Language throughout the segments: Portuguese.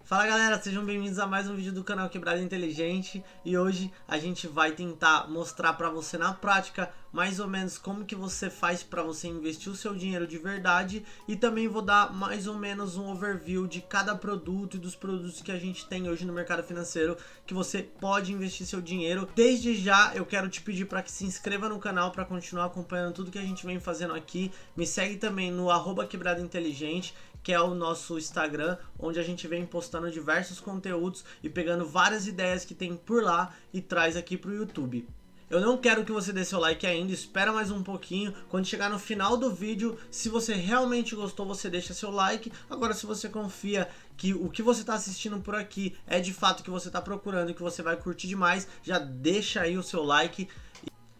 Fala galera, sejam bem-vindos a mais um vídeo do canal Quebrada Inteligente e hoje a gente vai tentar mostrar para você na prática mais ou menos como que você faz para você investir o seu dinheiro de verdade e também vou dar mais ou menos um overview de cada produto e dos produtos que a gente tem hoje no mercado financeiro que você pode investir seu dinheiro. Desde já eu quero te pedir para que se inscreva no canal para continuar acompanhando tudo que a gente vem fazendo aqui. Me segue também no @Quebrada Inteligente, que é o nosso Instagram, onde a gente vem postando diversos conteúdos e pegando várias ideias que tem por lá e traz aqui pro YouTube. Eu não quero que você dê seu like ainda, espera mais um pouquinho. Quando chegar no final do vídeo, se você realmente gostou, você deixa seu like. Agora, se você confia que o que você está assistindo por aqui é de fato o que você está procurando e que você vai curtir demais, já deixa aí o seu like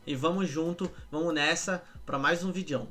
e vamos junto, vamos nessa para mais um vídeo.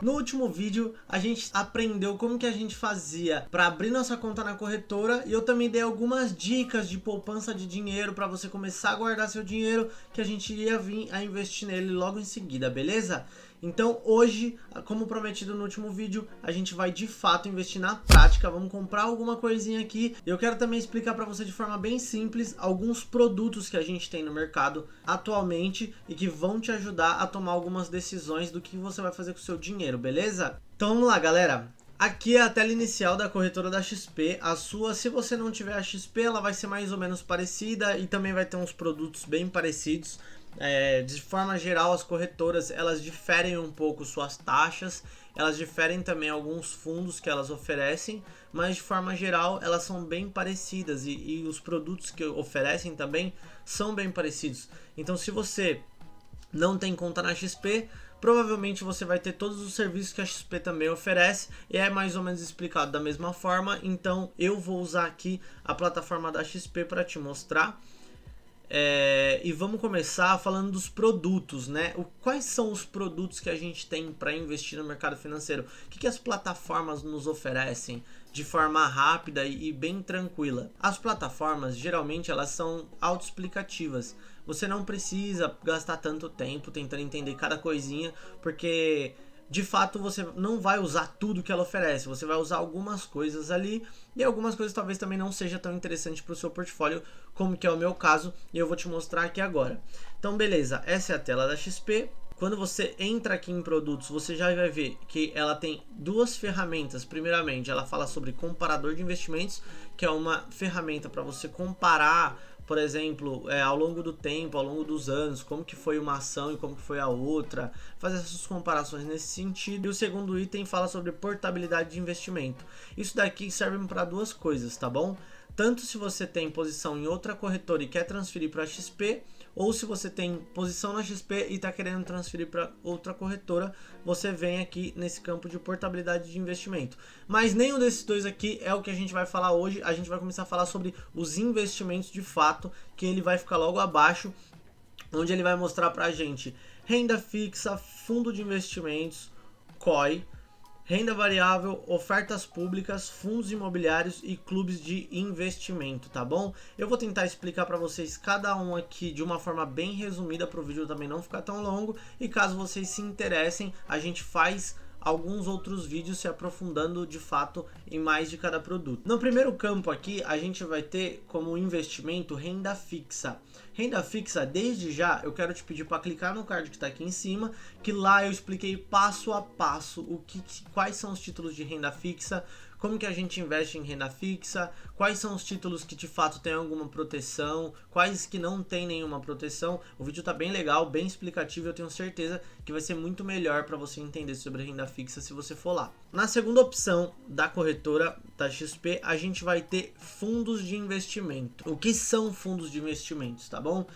No último vídeo a gente aprendeu como que a gente fazia para abrir nossa conta na corretora e eu também dei algumas dicas de poupança de dinheiro para você começar a guardar seu dinheiro, que a gente ia vir a investir nele logo em seguida, beleza? Então hoje, como prometido no último vídeo, a gente vai de fato investir na prática, vamos comprar alguma coisinha aqui. Eu quero também explicar para você de forma bem simples alguns produtos que a gente tem no mercado atualmente e que vão te ajudar a tomar algumas decisões do que você vai fazer com o seu dinheiro, beleza? Então vamos lá, galera. Aqui é a tela inicial da corretora da XP, a sua, se você não tiver a XP, ela vai ser mais ou menos parecida e também vai ter uns produtos bem parecidos. De forma geral, as corretoras elas diferem um pouco suas taxas, elas diferem também alguns fundos que elas oferecem, mas de forma geral elas são bem parecidas e os produtos que oferecem também são bem parecidos. Então, se você não tem conta na XP, provavelmente você vai ter todos os serviços que a XP também oferece e é mais ou menos explicado da mesma forma. Então eu vou usar aqui a plataforma da XP para te mostrar. E vamos começar falando dos produtos, né? Quais são os produtos que a gente tem para investir no mercado financeiro? O que as plataformas nos oferecem de forma rápida e bem tranquila? As plataformas, geralmente, elas são autoexplicativas. Você não precisa gastar tanto tempo tentando entender cada coisinha, porque de fato você não vai usar tudo que ela oferece, você vai usar algumas coisas ali e algumas coisas talvez também não seja tão interessante para o seu portfólio, como que é o meu caso, e eu vou te mostrar aqui agora. Então beleza, essa é a tela da XP. Quando você entra aqui em produtos, você já vai ver que ela tem duas ferramentas. Primeiramente, ela fala sobre comparador de investimentos, que é uma ferramenta para você comparar, por exemplo, ao longo do tempo, ao longo dos anos, como que foi uma ação e como que foi a outra, fazer essas comparações nesse sentido. E o segundo item fala sobre portabilidade de investimento. Isso daqui serve para duas coisas, tá bom? Tanto se você tem posição em outra corretora e quer transferir para a XP, ou se você tem posição na XP e está querendo transferir para outra corretora, você vem aqui nesse campo de portabilidade de investimento. Mas nenhum desses dois aqui é o que a gente vai falar hoje. A gente vai começar a falar sobre os investimentos de fato, que ele vai ficar logo abaixo, onde ele vai mostrar para a gente renda fixa, fundo de investimentos, COI, renda variável, ofertas públicas, fundos imobiliários e clubes de investimento, tá bom? Eu vou tentar explicar para vocês cada um aqui de uma forma bem resumida para o vídeo também não ficar tão longo, e caso vocês se interessem, a gente faz alguns outros vídeos se aprofundando de fato em mais de cada produto. No primeiro campo aqui, a gente vai ter como investimento renda fixa. Renda fixa, desde já, eu quero te pedir para clicar no card que está aqui em cima, que lá eu expliquei passo a passo quais são os títulos de renda fixa, como que a gente investe em renda fixa, quais são os títulos que de fato têm alguma proteção, quais que não tem nenhuma proteção. O vídeo tá bem legal, bem explicativo, eu tenho certeza que vai ser muito melhor para você entender sobre renda fixa se você for lá. Na segunda opção da corretora da XP, a gente vai ter fundos de investimento. O que são fundos de investimentos, tá bom?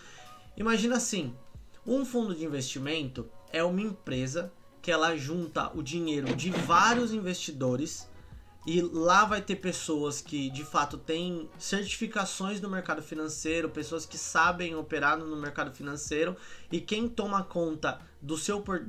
Imagina assim, um fundo de investimento é uma empresa que ela junta o dinheiro de vários investidores. E lá vai ter pessoas que de fato têm certificações no mercado financeiro, pessoas que sabem operar no mercado financeiro, e quem toma conta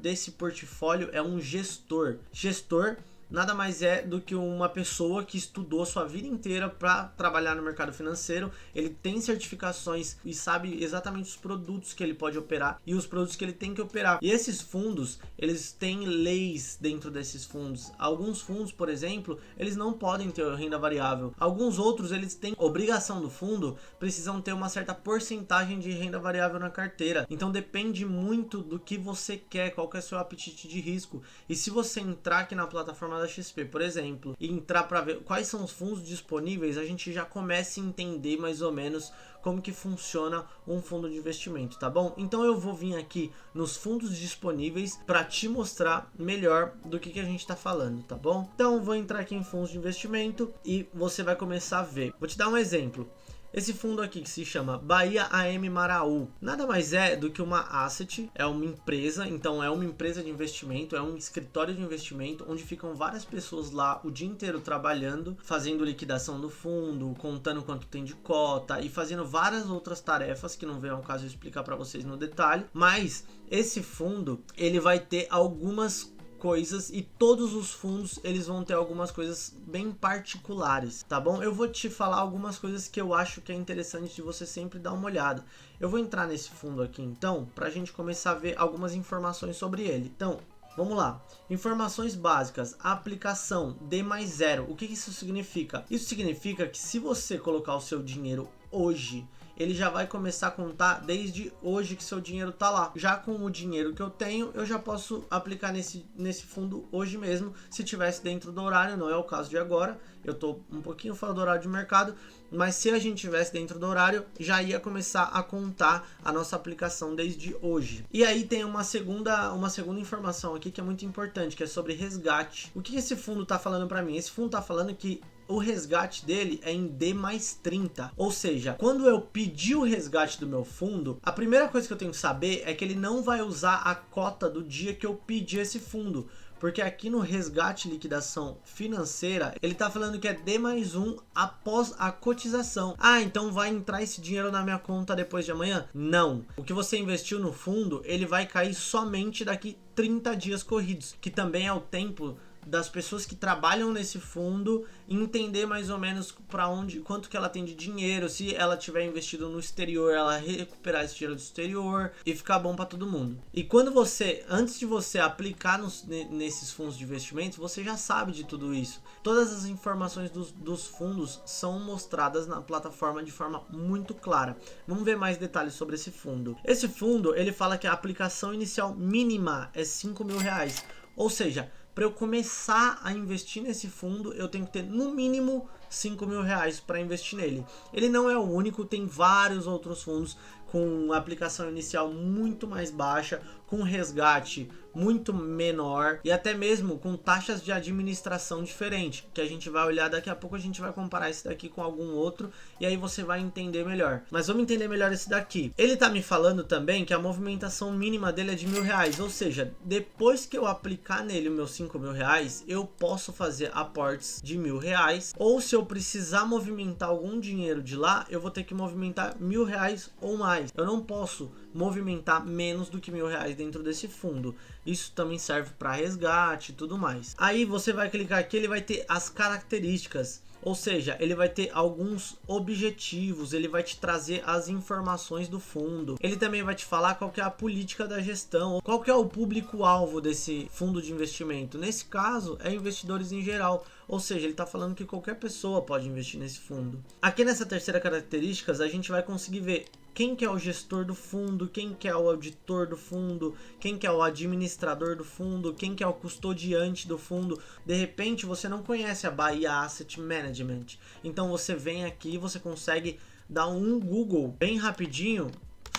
desse portfólio é um gestor. Gestor nada mais é do que uma pessoa que estudou sua vida inteira para trabalhar no mercado financeiro. Ele tem certificações e sabe exatamente os produtos que ele pode operar e os produtos que ele tem que operar. E esses fundos, eles têm leis dentro desses fundos. Alguns fundos, por exemplo, eles não podem ter renda variável. Alguns outros, eles têm obrigação do fundo, precisam ter uma certa porcentagem de renda variável na carteira. Então depende muito do que você quer, qual que é o seu apetite de risco. E se você entrar aqui na plataforma da XP, por exemplo, e entrar para ver quais são os fundos disponíveis, a gente já começa a entender mais ou menos como que funciona um fundo de investimento, tá bom? Então eu vou vir aqui nos fundos disponíveis para te mostrar melhor do que a gente está falando, tá bom? Então eu vou entrar aqui em fundos de investimento e você vai começar a ver. Vou te dar um exemplo. Esse fundo aqui que se chama Bahia AM Maraú, nada mais é do que uma asset, é uma empresa, então é uma empresa de investimento, é um escritório de investimento, onde ficam várias pessoas lá o dia inteiro trabalhando, fazendo liquidação do fundo, contando quanto tem de cota e fazendo várias outras tarefas que não vem ao caso eu explicar para vocês no detalhe, mas esse fundo, ele vai ter algumas coisas e todos os fundos eles vão ter algumas coisas bem particulares, tá bom? Eu vou te falar algumas coisas que eu acho que é interessante de você sempre dar uma olhada. Eu vou entrar nesse fundo aqui então, pra gente começar a ver algumas informações sobre ele. Então, vamos lá. Informações básicas. A aplicação D+0. O que isso significa? Isso significa que se você colocar o seu dinheiro hoje, ele já vai começar a contar desde hoje que seu dinheiro tá lá. Já com o dinheiro que eu tenho, eu já posso aplicar nesse fundo hoje mesmo, se tivesse dentro do horário, não é o caso de agora. Eu tô um pouquinho fora do horário de mercado, mas se a gente tivesse dentro do horário, já ia começar a contar a nossa aplicação desde hoje. E aí tem uma segunda informação aqui que é muito importante, que é sobre resgate. O que esse fundo tá falando para mim? Esse fundo tá falando que o resgate dele é em D+30, ou seja, quando eu pedir o resgate do meu fundo, a primeira coisa que eu tenho que saber é que ele não vai usar a cota do dia que eu pedi esse fundo, porque aqui no resgate liquidação financeira, ele tá falando que é D+1 após a cotização. Ah, então vai entrar esse dinheiro na minha conta depois de amanhã? Não. O que você investiu no fundo, ele vai cair somente daqui 30 dias corridos, que também é o tempo das pessoas que trabalham nesse fundo entender mais ou menos para onde, quanto que ela tem de dinheiro, se ela tiver investido no exterior, ela recuperar esse dinheiro do exterior e ficar bom para todo mundo. E quando você, antes de você aplicar nesses fundos de investimento, você já sabe de tudo isso. Todas as informações dos fundos são mostradas na plataforma de forma muito clara. Vamos ver mais detalhes sobre esse fundo. Esse fundo, ele fala que a aplicação inicial mínima é R$5.000, ou seja, para eu começar a investir nesse fundo, eu tenho que ter no mínimo R$5.000 para investir nele. Ele não é o único, tem vários outros fundos com aplicação inicial muito mais baixa, com resgate muito menor e até mesmo com taxas de administração diferentes, que a gente vai olhar daqui a pouco, a gente vai comparar esse daqui com algum outro e aí você vai entender melhor. Mas vamos entender melhor esse daqui. Ele tá me falando também que a movimentação mínima dele é de R$1.000, ou seja, depois que eu aplicar nele os meus R$5.000, eu posso fazer aportes de R$1.000, ou se eu precisar movimentar algum dinheiro de lá, eu vou ter que movimentar R$1.000 ou mais. Eu não posso movimentar menos do que R$1.000 dentro desse fundo. Isso também serve para resgate e tudo mais. Aí você vai clicar aqui, ele vai ter as características, ou seja, ele vai ter alguns objetivos, ele vai te trazer as informações do fundo. Ele também vai te falar qual que é a política da gestão, qual que é o público-alvo desse fundo de investimento. Nesse caso, é investidores em geral. Ou seja, ele está falando que qualquer pessoa pode investir nesse fundo. Aqui nessa terceira característica, a gente vai conseguir ver quem que é o gestor do fundo, quem que é o auditor do fundo, quem que é o administrador do fundo, quem que é o custodiante do fundo. De repente, você não conhece a Bahia Asset Management. Então você vem aqui e você consegue dar um Google bem rapidinho,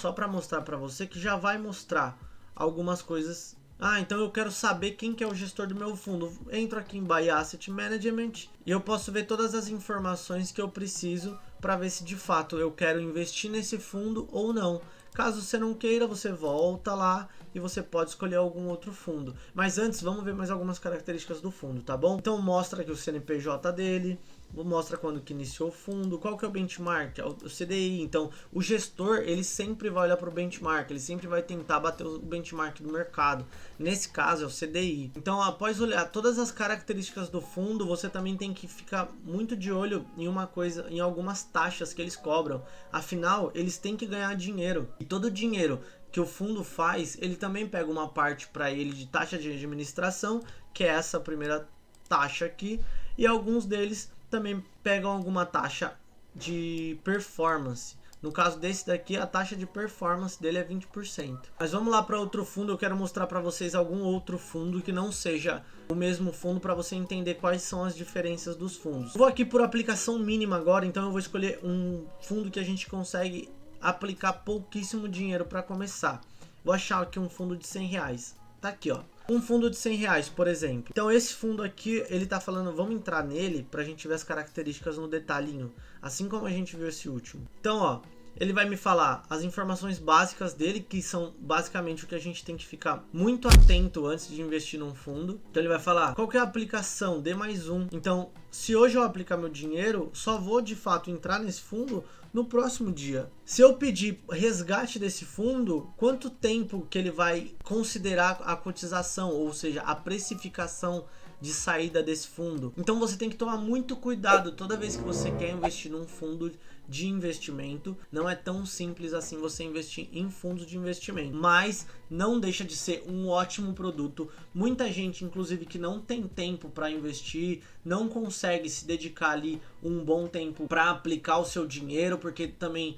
só para mostrar para você, que já vai mostrar algumas coisas. Ah, então eu quero saber quem que é o gestor do meu fundo. Entro aqui em Bahia Asset Management e eu posso ver todas as informações que eu preciso para ver se de fato eu quero investir nesse fundo ou não. Caso você não queira, você volta lá e você pode escolher algum outro fundo. Mas antes, vamos ver mais algumas características do fundo, tá bom? Então mostra aqui o CNPJ dele, mostra quando que iniciou o fundo, qual que é o benchmark, é o CDI. Então o gestor, ele sempre vai olhar para o benchmark, ele sempre vai tentar bater o benchmark do mercado. Nesse caso é o CDI. Então, após olhar todas as características do fundo, você também tem que ficar muito de olho em uma coisa, em algumas taxas que eles cobram. Afinal, eles têm que ganhar dinheiro, e todo o dinheiro que o fundo faz, ele também pega uma parte para ele de taxa de administração, que é essa primeira taxa aqui, e alguns deles também pegam alguma taxa de performance. No caso desse daqui, a taxa de performance dele é 20%. Mas vamos lá para outro fundo. Eu quero mostrar para vocês algum outro fundo que não seja o mesmo fundo, para você entender quais são as diferenças dos fundos. Vou aqui por aplicação mínima agora, então eu vou escolher um fundo que a gente consegue aplicar pouquíssimo dinheiro para começar. Vou achar aqui um fundo de R$100. Tá aqui, ó. Um fundo de R$100, por exemplo. Então esse fundo aqui, ele tá falando, vamos entrar nele pra gente ver as características no detalhinho, assim como a gente viu esse último. Então, ó, ele vai me falar as informações básicas dele, que são basicamente o que a gente tem que ficar muito atento antes de investir num fundo. Então ele vai falar qual que é a aplicação, D+1. Então, se hoje eu aplicar meu dinheiro, só vou de fato entrar nesse fundo no próximo dia. Se eu pedir resgate desse fundo, quanto tempo que ele vai considerar a cotização, ou seja, a precificação de saída desse fundo. Então você tem que tomar muito cuidado toda vez que você quer investir num fundo de investimento. Não é tão simples assim você investir em fundos de investimento, mas não deixa de ser um ótimo produto. Muita gente, inclusive, que não tem tempo para investir, não consegue se dedicar ali um bom tempo para aplicar o seu dinheiro, porque também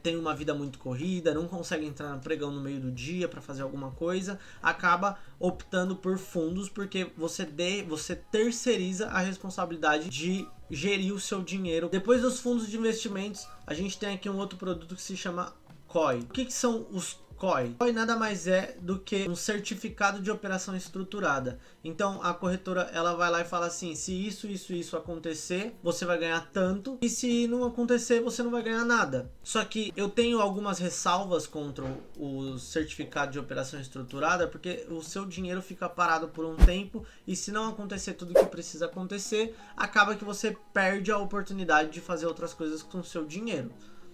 tem uma vida muito corrida, não consegue entrar no pregão no meio do dia para fazer alguma coisa, acaba optando por fundos, porque você terceiriza a responsabilidade de gerir o seu dinheiro. Depois dos fundos de investimentos, a gente tem aqui um outro produto que se chama COI. O que são os COI? COI nada mais é do que um certificado de operação estruturada. Então a corretora, ela vai lá e fala assim, se isso acontecer, você vai ganhar tanto, e se não acontecer, você não vai ganhar nada. Só que eu tenho algumas ressalvas contra o certificado de operação estruturada, porque o seu dinheiro fica parado por um tempo, e se não acontecer tudo o que precisa acontecer, acaba que você perde a oportunidade de fazer outras coisas com o seu dinheiro.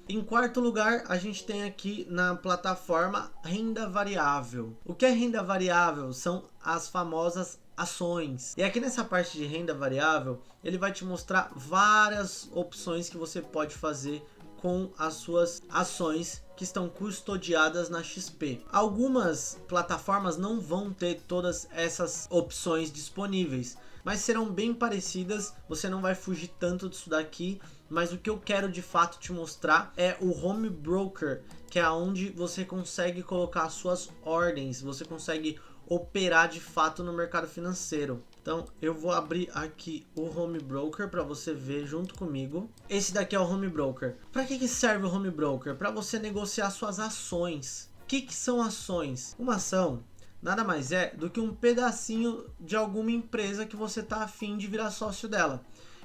Em quarto lugar, a gente tem aqui na plataforma renda variável. O que é renda variável? São as famosas ações. E aqui nessa parte de renda variável, ele vai te mostrar várias opções que você pode fazer com as suas ações que estão custodiadas na XP. Algumas plataformas não vão ter todas essas opções disponíveis, mas serão bem parecidas, você não vai fugir tanto disso daqui. Mas o que eu quero de fato te mostrar é o Home Broker, que é onde você consegue colocar as suas ordens, você consegue operar de fato no mercado financeiro. Então eu vou abrir aqui o Home Broker para você ver junto comigo. Esse daqui é o Home Broker. Para que serve o Home Broker? Para você negociar suas ações. O que são ações? Uma ação nada mais é do que um pedacinho de alguma empresa que você está afim de virar sócio dela.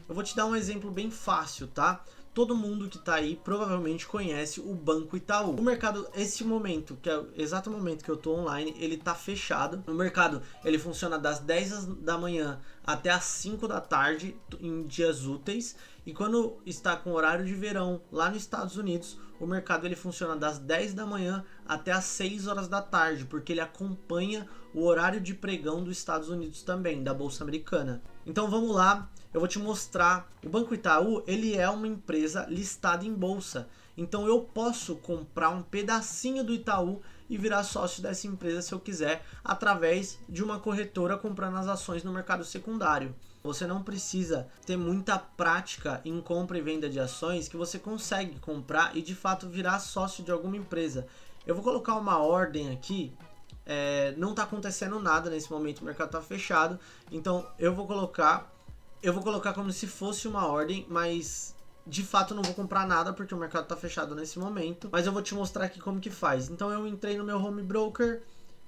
Eu vou te dar um exemplo bem fácil, tá? Todo mundo que tá aí provavelmente conhece o Banco Itaú. O mercado, esse momento, que é o exato momento que eu tô online, ele tá fechado. O mercado, ele funciona das 10 da manhã até as 5 da tarde em dias úteis. E quando está com horário de verão lá nos Estados Unidos, o mercado ele funciona das 10 da manhã até as 6 horas da tarde, porque ele acompanha o horário de pregão dos Estados Unidos também, da Bolsa Americana. Então vamos lá, eu vou te mostrar. O Banco Itaú, ele é uma empresa listada em bolsa. Então eu posso comprar um pedacinho do Itaú e virar sócio dessa empresa se eu quiser, através de uma corretora comprando as ações no mercado secundário. Você não precisa ter muita prática em compra e venda de ações, que você consegue comprar e de fato virar sócio de alguma empresa. Eu vou colocar uma ordem aqui. Não está acontecendo nada nesse momento, o mercado está fechado, então eu vou colocar como se fosse uma ordem, mas de fato não vou comprar nada porque o mercado está fechado nesse momento, mas eu vou te mostrar aqui como que faz. Então eu entrei no meu Home Broker,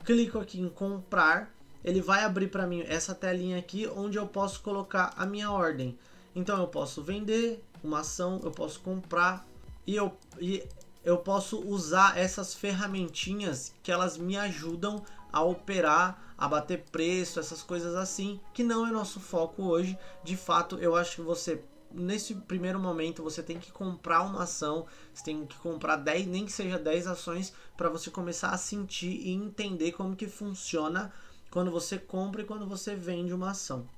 clico aqui em comprar, ele vai abrir para mim essa telinha aqui onde eu posso colocar a minha ordem. Então eu posso vender uma ação, eu posso comprar e eu posso usar essas ferramentinhas que elas me ajudam a operar, a bater preço, essas coisas assim, que não é nosso foco hoje. De fato, eu acho que você nesse primeiro momento você tem que comprar uma ação, você tem que comprar 10, nem que seja 10 ações, para você começar a sentir e entender como que funciona quando você compra e quando você vende uma ação.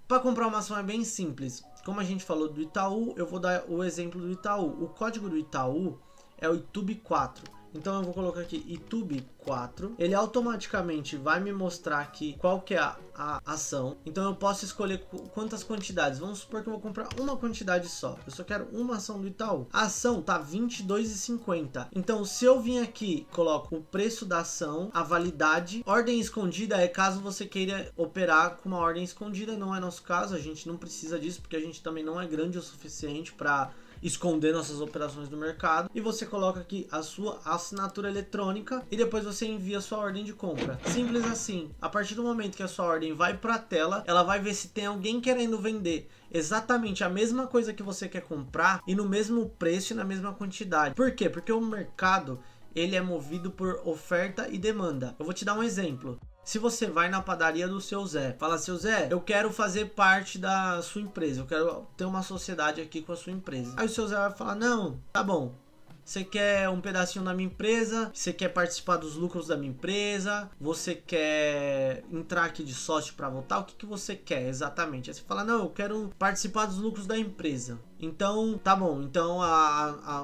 Para comprar uma ação é bem simples. Como a gente falou do Itaú, eu vou dar o exemplo do Itaú. O código do Itaú é o ITUB4. Então eu vou colocar aqui ITUB4. Ele automaticamente vai me mostrar aqui qual que é a ação. Então eu posso escolher quantas quantidades. Vamos supor que eu vou comprar uma quantidade só. Eu só quero uma ação do Itaú. A ação tá R$ 22,50. Então se eu vim aqui, coloco o preço da ação, a validade. Ordem escondida é caso você queira operar com uma ordem escondida. Não é nosso caso, a gente não precisa disso, porque a gente também não é grande o suficiente para esconder nossas operações no mercado. E você coloca aqui a sua assinatura eletrônica e depois você envia a sua ordem de compra. Simples assim. A partir do momento que a sua ordem vai para a tela, ela vai ver se tem alguém querendo vender exatamente a mesma coisa que você quer comprar e no mesmo preço e na mesma quantidade. Por quê? Porque o mercado, ele é movido por oferta e demanda. Eu vou te dar um exemplo. Se você vai na padaria do seu Zé, fala: seu Zé, eu quero fazer parte da sua empresa, eu quero ter uma sociedade aqui com a sua empresa. Aí o seu Zé vai falar: não, tá bom. Você quer um pedacinho da minha empresa, você quer participar dos lucros da minha empresa, você quer entrar aqui de sócio para votar, o que que você quer exatamente? Aí você fala: não, eu quero participar dos lucros da empresa. Então, tá bom, então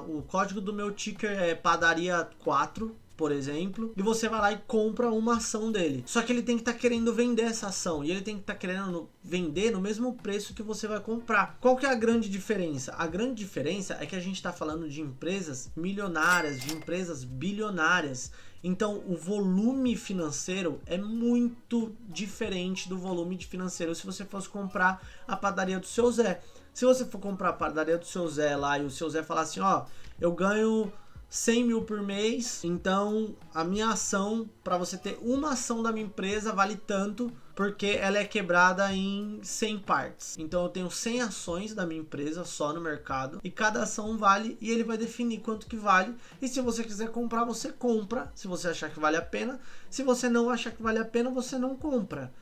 o código do meu ticker é padaria 4, por exemplo, e você vai lá e compra uma ação dele. Só que ele tem que estar querendo vender essa ação e ele tem que estar querendo vender no mesmo preço que você vai comprar. Qual que é a grande diferença? A grande diferença é que a gente está falando de empresas milionárias, de empresas bilionárias. Então o volume financeiro é muito diferente do volume financeiro se você fosse comprar a padaria do seu Zé. Se você for comprar a padaria do seu Zé lá e o seu Zé falar assim: ó, eu ganho 100 mil por mês, então a minha ação, para você ter uma ação da minha empresa, vale tanto, porque ela é quebrada em 100 partes. Então eu tenho 100 ações da minha empresa só no mercado, e cada ação vale, e ele vai definir quanto que vale. E se você quiser comprar, você compra, se você achar que vale a pena. Se você não achar que vale a pena, você não compra.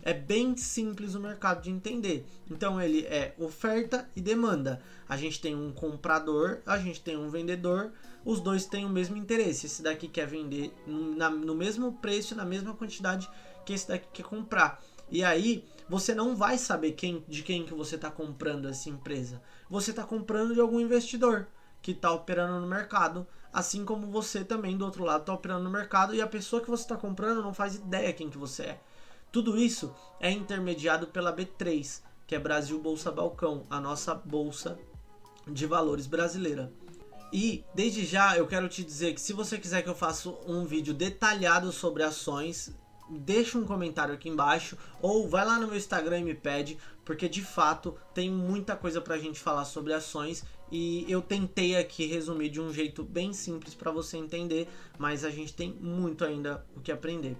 É bem simples o mercado de entender. Então ele é oferta e demanda. A gente tem um comprador, a gente tem um vendedor. Os dois têm o mesmo interesse. Esse daqui quer vender no mesmo preço, na mesma quantidade que esse daqui quer comprar. E aí você não vai saber de quem que você está comprando essa empresa. Você está comprando de algum investidor que está operando no mercado. Assim como você também do outro lado está operando no mercado. E a pessoa que você está comprando não faz ideia quem que você é. Tudo isso é intermediado pela B3, que é Brasil Bolsa Balcão, a nossa bolsa de valores brasileira. E desde já eu quero te dizer que se você quiser que eu faça um vídeo detalhado sobre ações, deixa um comentário aqui embaixo ou vai lá no meu Instagram e me pede, porque de fato tem muita coisa pra gente falar sobre ações e eu tentei aqui resumir de um jeito bem simples para você entender, mas a gente tem muito ainda o que aprender,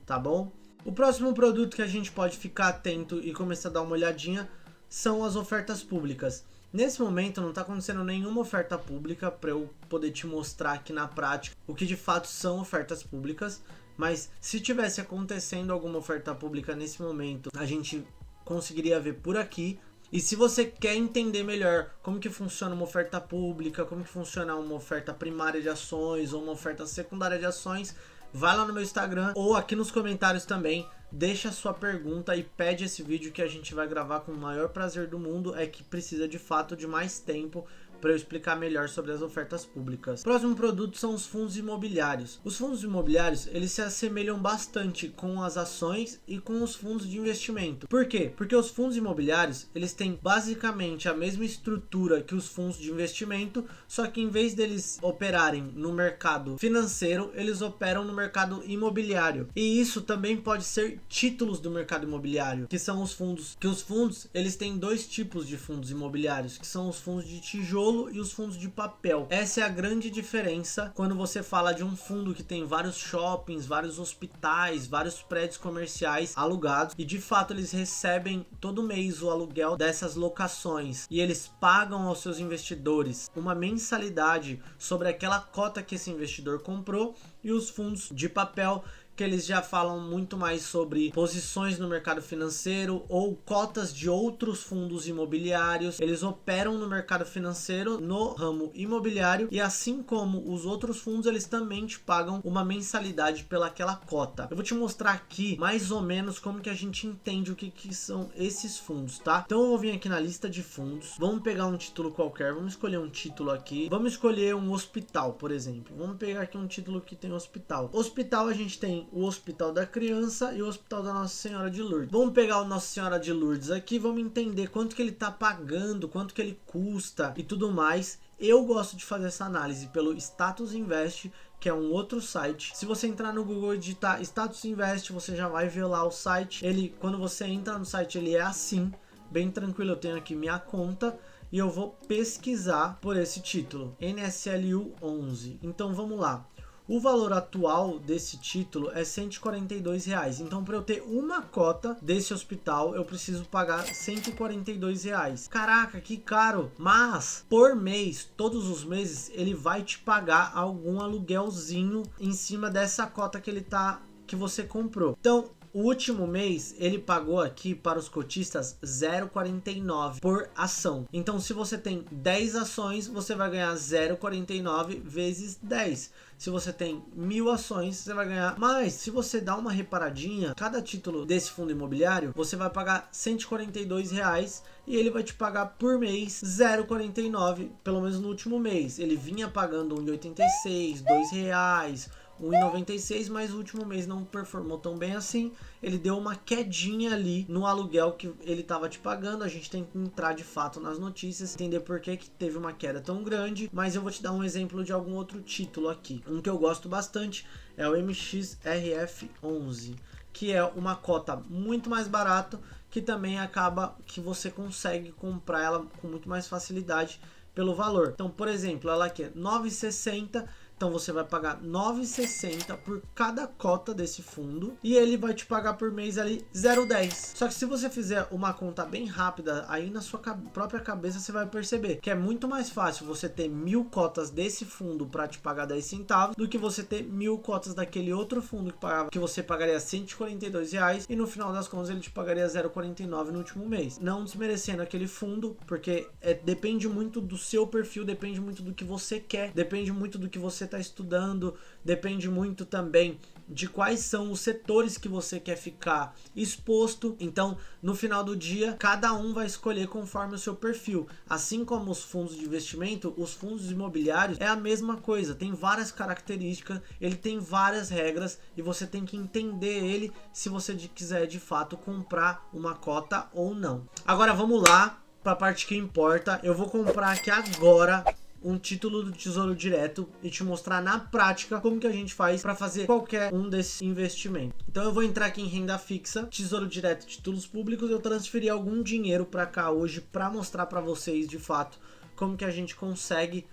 tá bom? O próximo produto que a gente pode ficar atento e começar a dar uma olhadinha são as ofertas públicas. Nesse momento não está acontecendo nenhuma oferta pública para eu poder te mostrar aqui na prática o que de fato são ofertas públicas, mas se tivesse acontecendo alguma oferta pública nesse momento, a gente conseguiria ver por aqui. E se você quer entender melhor como que funciona uma oferta pública, como que funciona uma oferta primária de ações ou uma oferta secundária de ações, vai lá no meu Instagram ou aqui nos comentários também, deixa a sua pergunta e pede esse vídeo que a gente vai gravar com o maior prazer do mundo. É que precisa de fato de mais tempo para eu explicar melhor sobre as ofertas públicas. O próximo produto são os fundos imobiliários. Os fundos imobiliários, eles se assemelham bastante com as ações e com os fundos de investimento. Por quê? Porque os fundos imobiliários, eles têm basicamente a mesma estrutura que os fundos de investimento, só que em vez deles operarem no mercado financeiro, eles operam no mercado imobiliário. E isso também pode ser títulos do mercado imobiliário, que são os fundos. Que os fundos, eles têm dois tipos de fundos imobiliários, que são os fundos de tijolo e os fundos de papel. Essa é a grande diferença quando você fala de um fundo que tem vários shoppings, vários hospitais, vários prédios comerciais alugados e de fato eles recebem todo mês o aluguel dessas locações e eles pagam aos seus investidores uma mensalidade sobre aquela cota que esse investidor comprou. E os fundos de papel, que eles já falam muito mais sobre posições no mercado financeiro ou cotas de outros fundos imobiliários. Eles operam no mercado financeiro, no ramo imobiliário, e assim como os outros fundos, eles também te pagam uma mensalidade pelaquela cota. Eu vou te mostrar aqui mais ou menos como que a gente entende o que são esses fundos, tá? Então eu vou vir aqui na lista de fundos, vamos pegar um título qualquer, vamos escolher um título aqui, vamos escolher um hospital, por exemplo. Vamos pegar aqui um título que tem hospital. Hospital, a gente tem o Hospital da Criança e o Hospital da Nossa Senhora de Lourdes. Vamos pegar o Nossa Senhora de Lourdes aqui, vamos entender quanto que ele tá pagando, quanto que ele custa e tudo mais. Eu gosto de fazer essa análise pelo Status Invest, que é um outro site. Se você entrar no Google e digitar Status Invest, você já vai ver lá o site. Ele, quando você entra no site, ele é assim, bem tranquilo. Eu tenho aqui minha conta e eu vou pesquisar por esse título, NSLU 11. Então vamos lá. O valor atual desse título é R$142. Então, para eu ter uma cota desse hospital, eu preciso pagar R$142. Caraca, que caro! Mas, por mês, todos os meses, ele vai te pagar algum aluguelzinho em cima dessa cota que você comprou. Então, o último mês ele pagou aqui para os cotistas 0,49 por ação. Então, se você tem 10 ações, você vai ganhar 0,49 vezes 10. Se você tem 1000 ações, você vai ganhar mais. Se você dá uma reparadinha, cada título desse fundo imobiliário, você vai pagar R$142 e ele vai te pagar por mês 0,49, pelo menos no último mês. Ele vinha pagando R$1,86, R$2, 1,96, mas o último mês não performou tão bem assim. Ele deu uma quedinha ali no aluguel que ele estava te pagando. A gente tem que entrar de fato nas notícias, entender por que teve uma queda tão grande. Mas eu vou te dar um exemplo de algum outro título aqui. Um que eu gosto bastante é o MXRF11, que é uma cota muito mais barata, que também acaba que você consegue comprar ela com muito mais facilidade pelo valor. Então, por exemplo, ela aqui é 9,60. Então você vai pagar 9,60 por cada cota desse fundo e ele vai te pagar por mês ali 0,10. Só que se você fizer uma conta bem rápida, aí na sua própria cabeça você vai perceber que é muito mais fácil você ter 1000 cotas desse fundo para te pagar 10 centavos do que você ter 1000 cotas daquele outro fundo que você pagaria R$142 e no final das contas ele te pagaria 0,49 no último mês. Não desmerecendo aquele fundo, porque depende muito do seu perfil, depende muito do que você quer, depende muito do que você está estudando, depende muito também de quais são os setores que você quer ficar exposto. Então, no final do dia, cada um vai escolher conforme o seu perfil. Assim como os fundos de investimento, os fundos imobiliários é a mesma coisa. Tem várias características, ele tem várias regras e você tem que entender ele se você quiser de fato comprar uma cota ou não. Agora vamos lá para a parte que importa. Eu vou comprar aqui agora um título do Tesouro Direto e te mostrar na prática como que a gente faz para fazer qualquer um desses investimentos. Então eu vou entrar aqui em renda fixa, Tesouro Direto, títulos públicos. Eu transferi algum dinheiro para cá hoje para mostrar para vocês de fato como que a gente consegue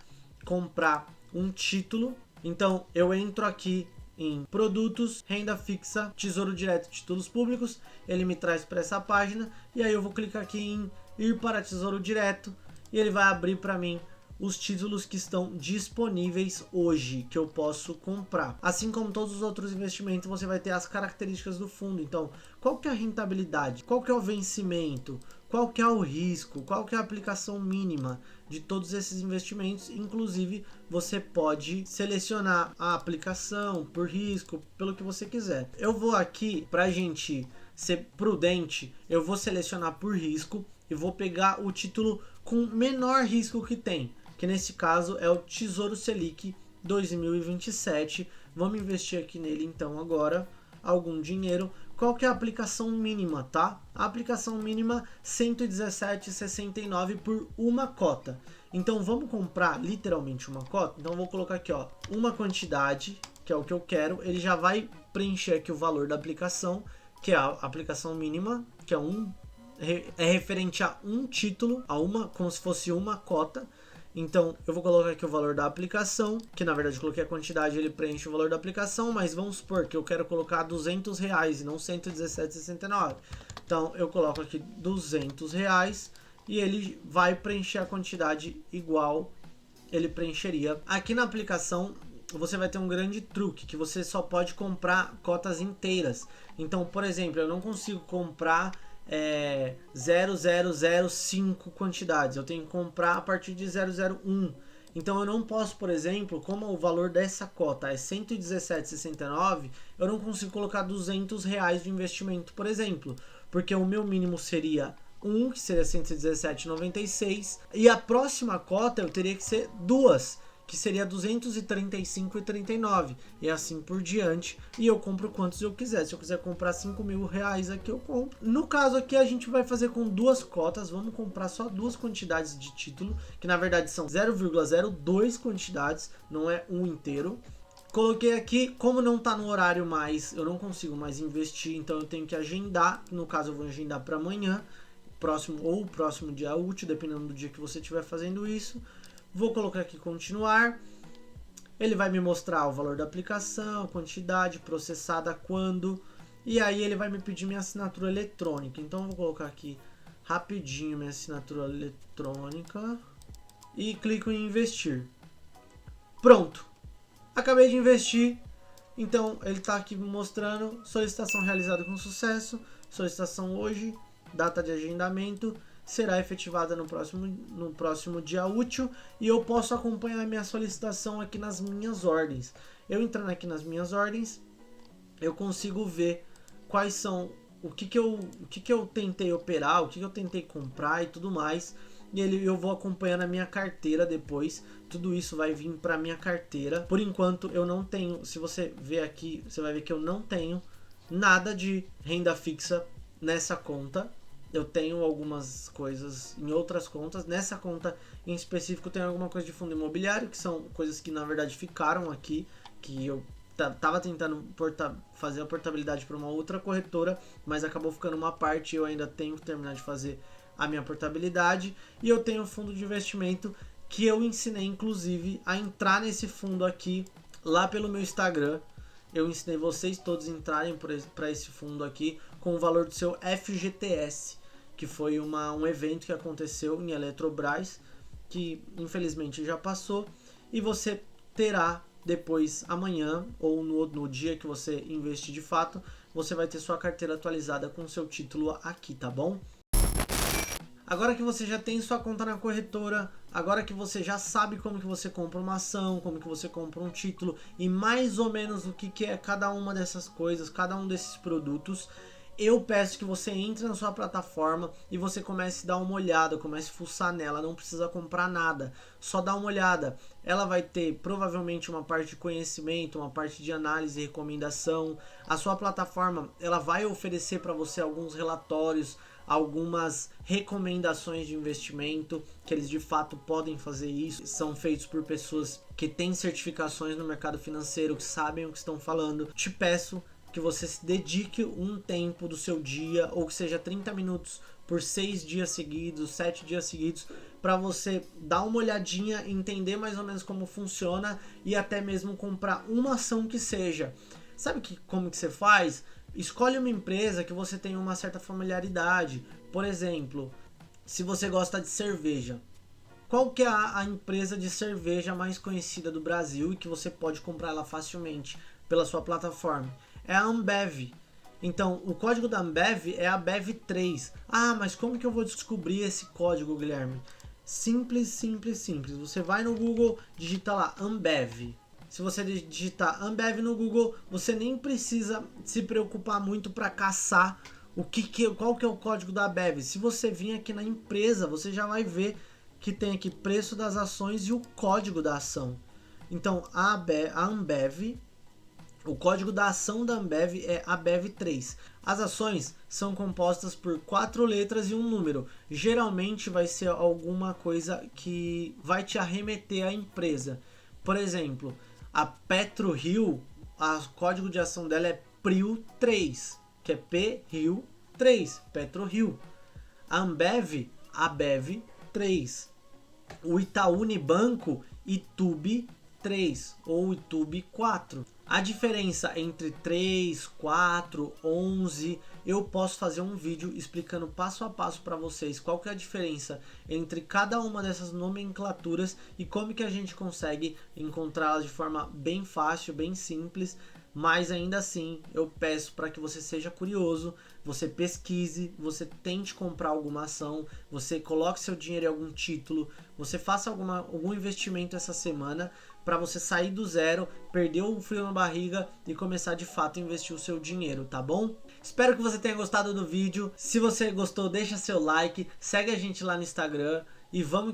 comprar um título. Então eu entro aqui em produtos, renda fixa, Tesouro Direto, títulos públicos. Ele me traz para essa página e aí eu vou clicar aqui em ir para Tesouro Direto e ele vai abrir para mim os títulos que estão disponíveis hoje, que eu posso comprar. Assim como todos os outros investimentos, você vai ter as características do fundo. Então, qual que é a rentabilidade? Qual que é o vencimento? Qual que é o risco? Qual que é a aplicação mínima de todos esses investimentos? Inclusive, você pode selecionar a aplicação por risco, pelo que você quiser. Eu vou aqui, pra gente ser prudente, eu vou selecionar por risco e vou pegar o título com menor risco que tem, que nesse caso é o Tesouro Selic 2027. Vamos investir aqui nele então agora algum dinheiro. Qual que é a aplicação mínima, tá? A aplicação mínima R$ 117,69 por uma cota. Então vamos comprar literalmente uma cota. Então eu vou colocar aqui, ó, uma quantidade, que é o que eu quero. Ele já vai preencher aqui o valor da aplicação, que é a aplicação mínima, que é referente a um título, como se fosse uma cota. Então eu vou colocar aqui o valor da aplicação, que na verdade eu coloquei a quantidade, ele preenche o valor da aplicação, mas vamos supor que eu quero colocar R$200 e não 117,69. Então eu coloco aqui R$200 e ele vai preencher a quantidade igual ele preencheria. Aqui na aplicação você vai ter um grande truque, que você só pode comprar cotas inteiras. Então, por exemplo, eu não consigo comprar 0,005 quantidades, eu tenho que comprar a partir de 0,01. Então eu não posso, por exemplo, como o valor dessa cota é R$ 117,69, eu não consigo colocar R$ 200 de investimento, por exemplo, porque o meu mínimo seria 1, que seria 117,96, e a próxima cota eu teria que ser 2, que seria 235,39, e assim por diante, e eu compro quantos eu quiser. Se eu quiser comprar R$ 5.000 aqui, eu compro. No caso aqui, a gente vai fazer com 2 cotas, vamos comprar só 2 quantidades de título, que na verdade são 0,02 quantidades, não é um inteiro. Coloquei aqui, como não tá no horário mais, eu não consigo mais investir, então eu tenho que agendar, no caso eu vou agendar para amanhã, próximo dia útil, dependendo do dia que você estiver fazendo isso. Vou colocar aqui continuar. Ele vai me mostrar o valor da aplicação, quantidade, processada, quando. E aí ele vai me pedir minha assinatura eletrônica. Então eu vou colocar aqui rapidinho minha assinatura eletrônica. E clico em investir. Pronto. Acabei de investir. Então ele está aqui me mostrando solicitação realizada com sucesso. Solicitação hoje. Data de agendamento. Será efetivada no próximo dia útil, e eu posso acompanhar minha solicitação aqui nas minhas ordens. Eu entrando aqui nas minhas ordens, eu consigo ver quais são, o que eu tentei operar, o que eu tentei comprar e tudo mais. E eu vou acompanhando a minha carteira depois. Tudo isso vai vir para minha carteira. Por enquanto eu não tenho, se você ver aqui, você vai ver que eu não tenho nada de renda fixa nessa conta. Eu tenho algumas coisas em outras contas. Nessa conta em específico tem alguma coisa de fundo imobiliário, que são coisas que na verdade ficaram aqui, que eu tava tentando fazer a portabilidade para uma outra corretora, mas acabou ficando uma parte, eu ainda tenho que terminar de fazer a minha portabilidade. E eu tenho um fundo de investimento que eu ensinei inclusive a entrar nesse fundo aqui lá pelo meu Instagram. Eu ensinei vocês todos a entrarem para esse fundo aqui com o valor do seu FGTS, que foi um evento que aconteceu em Eletrobras, que infelizmente já passou, e você terá depois, amanhã, ou no dia que você investir de fato, você vai ter sua carteira atualizada com seu título aqui, tá bom? Agora que você já tem sua conta na corretora, agora que você já sabe como que você compra uma ação, como que você compra um título e mais ou menos o que é cada uma dessas coisas, cada um desses produtos, eu peço que você entre na sua plataforma e você comece a dar uma olhada, comece a fuçar nela, não precisa comprar nada, só dá uma olhada. Ela vai ter provavelmente uma parte de conhecimento, uma parte de análise e recomendação. A sua plataforma, ela vai oferecer para você alguns relatórios, algumas recomendações de investimento, que eles de fato podem fazer isso, são feitos por pessoas que têm certificações no mercado financeiro, que sabem o que estão falando. Te peço que você se dedique um tempo do seu dia, ou que seja 30 minutos por 6 dias seguidos, 7 dias seguidos, para você dar uma olhadinha, entender mais ou menos como funciona e até mesmo comprar uma ação que seja. Sabe como que você faz? Escolhe uma empresa que você tenha uma certa familiaridade. Por exemplo, se você gosta de cerveja, qual que é a empresa de cerveja mais conhecida do Brasil e que você pode comprar ela facilmente pela sua plataforma? É a Ambev. Então, o código da Ambev é a BEV3. Ah, mas como que eu vou descobrir esse código, Guilherme? Simples, simples, simples. Você vai no Google, digita lá Ambev. Se você digitar Ambev no Google, você nem precisa se preocupar muito para caçar qual que é o código da Ambev. Se você vir aqui na empresa, você já vai ver que tem aqui preço das ações e o código da ação. Então, a Ambev, o código da ação da Ambev é ABEV3. As ações são compostas por 4 letras e um número. Geralmente vai ser alguma coisa que vai te arremeter à empresa. Por exemplo, a PetroRio, o código de ação dela é PRIO3, que é PRIO3, PetroRio. A Ambev, ABEV3. O Itaú Unibanco, ITUB3 ou ITUB4. A diferença entre 3, 4, 11, eu posso fazer um vídeo explicando passo a passo para vocês qual que é a diferença entre cada uma dessas nomenclaturas e como que a gente consegue encontrá-las de forma bem fácil, bem simples. Mas ainda assim, eu peço para que você seja curioso, você pesquise, você tente comprar alguma ação, você coloque seu dinheiro em algum título, você faça algum investimento essa semana para você sair do zero, perder o frio na barriga e começar de fato a investir o seu dinheiro, tá bom? Espero que você tenha gostado do vídeo. Se você gostou, deixa seu like, segue a gente lá no Instagram. E vamos,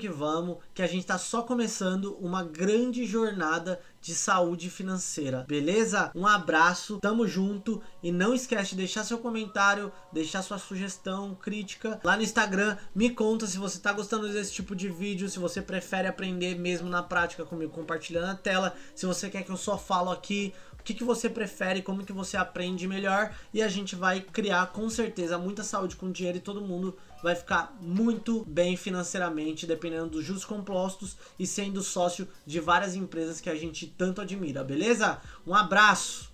que a gente tá só começando uma grande jornada de saúde financeira, beleza? Um abraço, tamo junto e não esquece de deixar seu comentário, deixar sua sugestão, crítica lá no Instagram. Me conta se você tá gostando desse tipo de vídeo, se você prefere aprender mesmo na prática comigo compartilhando a tela, se você quer que eu só falo aqui, o que você prefere, como que você aprende melhor, e a gente vai criar com certeza muita saúde com dinheiro e todo mundo vai ficar muito bem financeiramente, dependendo dos juros compostos e sendo sócio de várias empresas que a gente tanto admira, beleza? Um abraço!